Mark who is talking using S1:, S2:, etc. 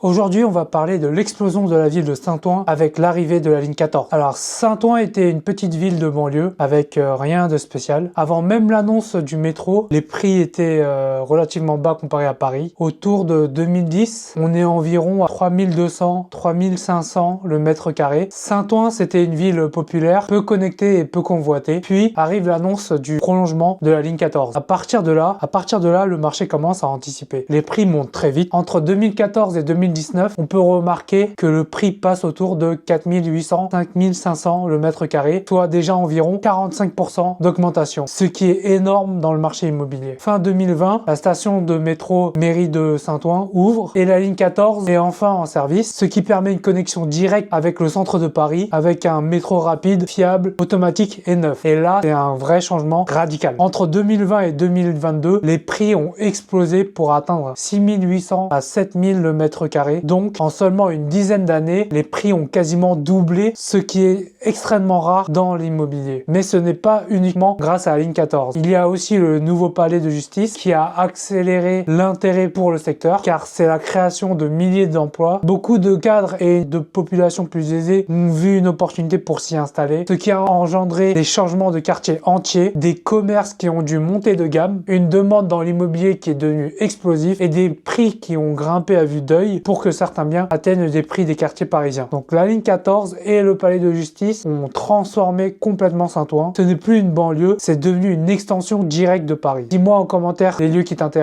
S1: Aujourd'hui, on va parler de l'explosion de la ville de Saint-Ouen avec l'arrivée de la ligne 14. Alors, Saint-Ouen était une petite ville de banlieue avec rien de spécial. Avant même l'annonce du métro, les prix étaient relativement bas comparé à Paris. Autour de 2010, on est environ à 3200, 3500 le mètre carré. Saint-Ouen, c'était une ville populaire, peu connectée et peu convoitée. Puis arrive l'annonce du prolongement de la ligne 14. À partir de là, le marché commence à anticiper. Les prix montent très vite. Entre 2014 et 2019, on peut remarquer que le prix passe autour de 4800, 5500 le mètre carré, soit déjà environ 45% d'augmentation, ce qui est énorme dans le marché immobilier. Fin 2020, la station de métro Mairie de Saint-Ouen ouvre et la ligne 14 est enfin en service, ce qui permet une connexion directe avec le centre de Paris, avec un métro rapide, fiable, automatique et neuf. Et là, c'est un vrai changement radical. Entre 2020 et 2022, les prix ont explosé pour atteindre 6800 à 7000 le mètre carré. Donc, en seulement une dizaine d'années, les prix ont quasiment doublé, ce qui est extrêmement rare dans l'immobilier. Mais ce n'est pas uniquement grâce à la ligne 14. Il y a aussi le nouveau palais de justice qui a accéléré l'intérêt pour le secteur, car c'est la création de milliers d'emplois. Beaucoup de cadres et de populations plus aisées ont vu une opportunité pour s'y installer, ce qui a engendré des changements de quartier entiers, des commerces qui ont dû monter de gamme, une demande dans l'immobilier qui est devenue explosive et des prix qui ont grimpé à vue d'œil pour que certains biens atteignent des prix des quartiers parisiens. Donc la ligne 14 et le palais de justice ont transformé complètement Saint-Ouen. Ce n'est plus une banlieue, c'est devenu une extension directe de Paris. Dis-moi en commentaire les lieux qui t'intéressent.